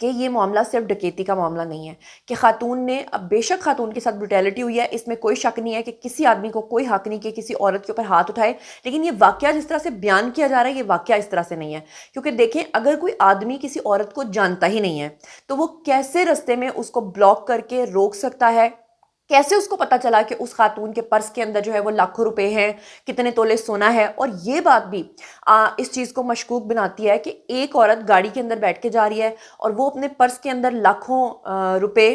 کہ یہ معاملہ صرف ڈکیتی کا معاملہ نہیں ہے، کہ خاتون نے، اب بے شک خاتون کے ساتھ بروٹیلٹی ہوئی ہے، اس میں کوئی شک نہیں ہے کہ کسی آدمی کو کوئی حق نہیں کہ کسی عورت کے اوپر ہاتھ اٹھائے، لیکن یہ واقعہ جس طرح سے بیان کیا جا رہا ہے یہ واقعہ اس طرح سے نہیں ہے. کیونکہ دیکھیں اگر کوئی آدمی کسی عورت کو جانتا ہی نہیں ہے تو وہ کیسے رستے میں اس کو بلاک کر کے روک سکتا ہے؟ کیسے اس کو پتا چلا کہ اس خاتون کے پرس کے اندر جو ہے وہ لاکھوں روپے ہیں، کتنے تولے سونا ہے؟ اور یہ بات بھی اس چیز کو مشکوک بناتی ہے کہ ایک عورت گاڑی کے اندر بیٹھ کے جا رہی ہے اور وہ اپنے پرس کے اندر لاکھوں روپے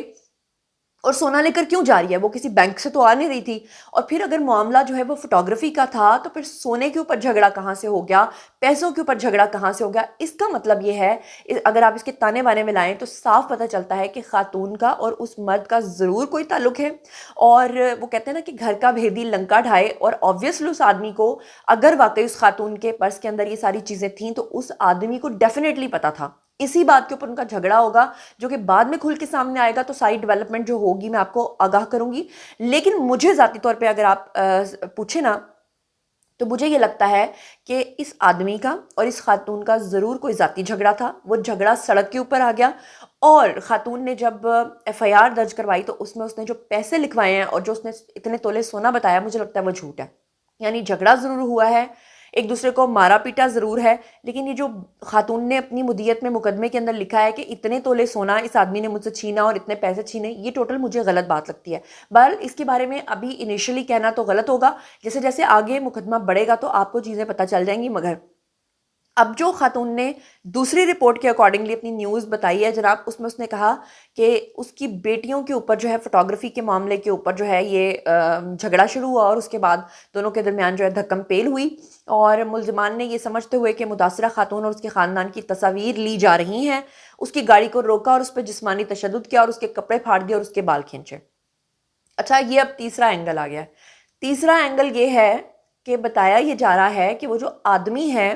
اور سونا لے کر کیوں جا رہی ہے؟ وہ کسی بینک سے تو آ نہیں رہی تھی. اور پھر اگر معاملہ جو ہے وہ فوٹوگرافی کا تھا تو پھر سونے کے اوپر جھگڑا کہاں سے ہو گیا؟ پیسوں کے اوپر جھگڑا کہاں سے ہو گیا؟ اس کا مطلب یہ ہے، اگر آپ اس کے تانے بانے میں لائیں تو صاف پتہ چلتا ہے کہ خاتون کا اور اس مرد کا ضرور کوئی تعلق ہے. اور وہ کہتے ہیں نا کہ گھر کا بھیدی لنکا ڈھائے، اور آبویسلی اس آدمی کو اگر واقعی اس خاتون کے پرس کے اندر یہ ساری چیزیں تھیں تو اس آدمی کو ڈیفینیٹلی پتا تھا. اسی بات کے اوپر ان کا جھگڑا ہوگا جو کہ بعد میں کھل کے سامنے آئے گا، تو ساری ڈیولپمنٹ جو ہوگی میں آپ کو آگاہ کروں گی. لیکن مجھے ذاتی طور پہ اگر آپ پوچھیں نا تو مجھے یہ لگتا ہے کہ اس آدمی کا اور اس خاتون کا ضرور کوئی ذاتی جھگڑا تھا. وہ جھگڑا سڑک کے اوپر آ گیا، اور خاتون نے جب ایف آئی آر درج کروائی تو اس میں جو پیسے لکھوائے ہیں اور جو اس نے اتنے تولے سونا بتایا، مجھے لگتا ہے وہ جھوٹ ہے. یعنی جھگڑا ضرور ہوا ہے، ایک دوسرے کو مارا پیٹا ضرور ہے، لیکن یہ جو خاتون نے اپنی مدیت میں مقدمے کے اندر لکھا ہے کہ اتنے تولے سونا اس آدمی نے مجھ سے چھینا اور اتنے پیسے چھینے، یہ ٹوٹل مجھے غلط بات لگتی ہے. بہرحال اس کے بارے میں ابھی انیشلی کہنا تو غلط ہوگا، جیسے جیسے آگے مقدمہ بڑھے گا تو آپ کو چیزیں پتہ چل جائیں گی. مگر اب جو خاتون نے دوسری رپورٹ کے اکارڈنگلی اپنی نیوز بتائی ہے جناب، اس میں اس نے کہا کہ اس کی بیٹیوں کے اوپر جو ہے فوٹوگرافی کے معاملے کے اوپر جو ہے یہ جھگڑا شروع ہوا، اور اس کے بعد دونوں کے درمیان جو ہے دھکم پیل ہوئی، اور ملزمان نے یہ سمجھتے ہوئے کہ متاثرہ خاتون اور اس کے خاندان کی تصاویر لی جا رہی ہیں، اس کی گاڑی کو روکا اور اس پہ جسمانی تشدد کیا اور اس کے کپڑے پھاڑ دیے اور اس کے بال کھینچے. اچھا، یہ اب تیسرا اینگل آ گیا. تیسرا اینگل یہ ہے کہ بتایا یہ جا رہا ہے کہ وہ جو آدمی ہے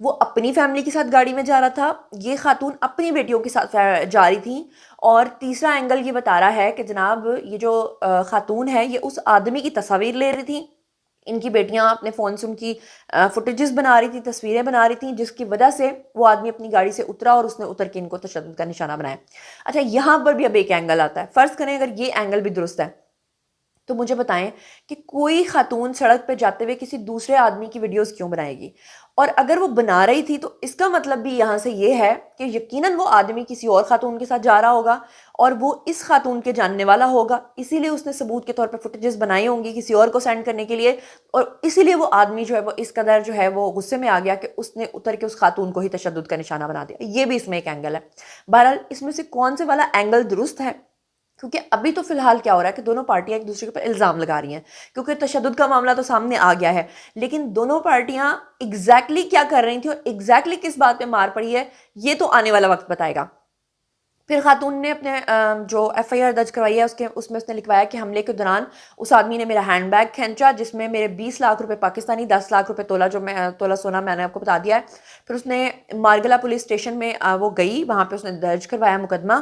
وہ اپنی فیملی کے ساتھ گاڑی میں جا رہا تھا، یہ خاتون اپنی بیٹیوں کے ساتھ جا رہی تھی. اور تیسرا اینگل یہ بتا رہا ہے کہ جناب یہ جو خاتون ہے یہ اس آدمی کی تصاویر لے رہی تھی، ان کی بیٹیاں اپنے فون سے ان کی فوٹیجز بنا رہی تھی، تصویریں بنا رہی تھیں، جس کی وجہ سے وہ آدمی اپنی گاڑی سے اترا اور اس نے اتر کے ان کو تشدد کا نشانہ بنایا. اچھا، یہاں پر بھی اب ایک اینگل آتا ہے. فرض کریں اگر یہ اینگل بھی درست ہے تو مجھے بتائیں کہ کوئی خاتون سڑک پہ جاتے ہوئے کسی دوسرے آدمی کی ویڈیوز کیوں بنائے گی؟ اور اگر وہ بنا رہی تھی تو اس کا مطلب بھی یہاں سے یہ ہے کہ یقیناً وہ آدمی کسی اور خاتون کے ساتھ جا رہا ہوگا اور وہ اس خاتون کے جاننے والا ہوگا، اسی لیے اس نے ثبوت کے طور پہ فوٹیجز بنائی ہوں گی کسی اور کو سینڈ کرنے کے لیے، اور اسی لیے وہ آدمی جو ہے وہ اس قدر جو ہے وہ غصے میں آ گیا کہ اس نے اتر کے اس خاتون کو ہی تشدد کا نشانہ بنا دیا. یہ بھی اس میں ایک اینگل ہے. بہرحال اس میں سے کون سے والا اینگل درست ہے؟ کیونکہ ابھی تو فی الحال کیا ہو رہا ہے کہ دونوں پارٹیاں ایک دوسرے کے اوپر الزام لگا رہی ہیں، کیونکہ تشدد کا معاملہ تو سامنے آ گیا ہے، لیکن دونوں پارٹیاں ایگزیکٹلی کیا کر رہی تھیں اور ایگزیکٹلی کس بات پہ مار پڑی ہے یہ تو آنے والا وقت بتائے گا. پھر خاتون نے اپنے جو ایف آئی آر درج کروائی ہے اس میں اس نے لکھوایا کہ حملے کے دوران اس آدمی نے میرا ہینڈ بیگ کھینچا جس میں میرے 20 لاکھ روپے پاکستانی، 10 لاکھ روپے تولا، جو میں تولا سونا میں نے آپ کو بتا دیا ہے. پھر اس نے مارگلا پولیس اسٹیشن میں وہ گئی، وہاں پہ اس نے درج کروایا مقدمہ.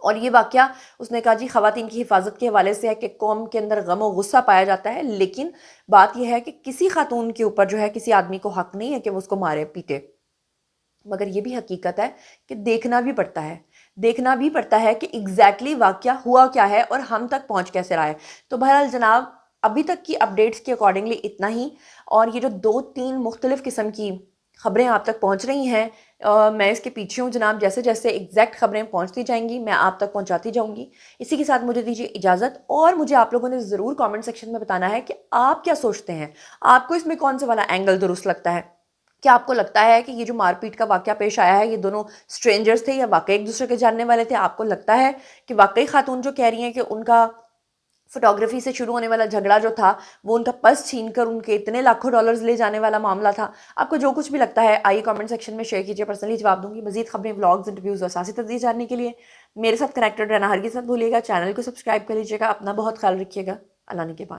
اور یہ واقعہ اس نے کہا جی خواتین کی حفاظت کے حوالے سے ہے کہ قوم کے اندر غم و غصہ پایا جاتا ہے، لیکن بات یہ ہے کہ کسی خاتون کے اوپر جو ہے کسی آدمی کو حق نہیں ہے کہ وہ اس کو مارے پیٹے. مگر یہ بھی حقیقت ہے کہ دیکھنا بھی پڑتا ہے کہ ایگزیکٹلی واقعہ ہوا کیا ہے اور ہم تک پہنچ کیسے رہا ہے. تو بہرحال جناب ابھی تک کی اپڈیٹس کے اکارڈنگلی اتنا ہی، اور یہ جو 2-3 مختلف قسم کی خبریں آپ تک پہنچ رہی ہیں میں اس کے پیچھے ہوں جناب. جیسے جیسے ایگزیکٹ خبریں پہنچتی جائیں گی میں آپ تک پہنچاتی جاؤں گی. اسی کے ساتھ مجھے دیجیے اجازت، اور مجھے آپ لوگوں نے ضرور کامنٹ سیکشن میں بتانا ہے کہ آپ کیا سوچتے ہیں، آپ کو اس میں کون سے والا اینگل درست لگتا ہے. کیا آپ کو لگتا ہے کہ یہ جو مار پیٹ کا واقعہ پیش آیا ہے یہ دونوں سٹرینجرز تھے یا واقعی ایک دوسرے کے جاننے والے تھے؟ آپ کو لگتا ہے کہ واقعی خاتون جو کہہ رہی ہیں کہ ان کا فوٹوگرافی سے شروع ہونے والا جھگڑا جو تھا وہ ان کا پرس چھین کر ان کے اتنے لاکھوں ڈالرز لے جانے والا معاملہ تھا؟ آپ کو جو کچھ بھی لگتا ہے آئیے کامنٹ سیکشن میں شیئر کیجیے، پرسنلی جواب دوں گی. مزید خبریں، ولاگز، انٹرویوز اور سیاسی تجزیے جاننے کے لیے میرے ساتھ کنیکٹڈ رہنا ہرگز مت بھولیے گا. چینل کو سبسکرائب کر لیجیے گا. اپنا بہت خیال رکھیے گا. اللہ نے کے بعد.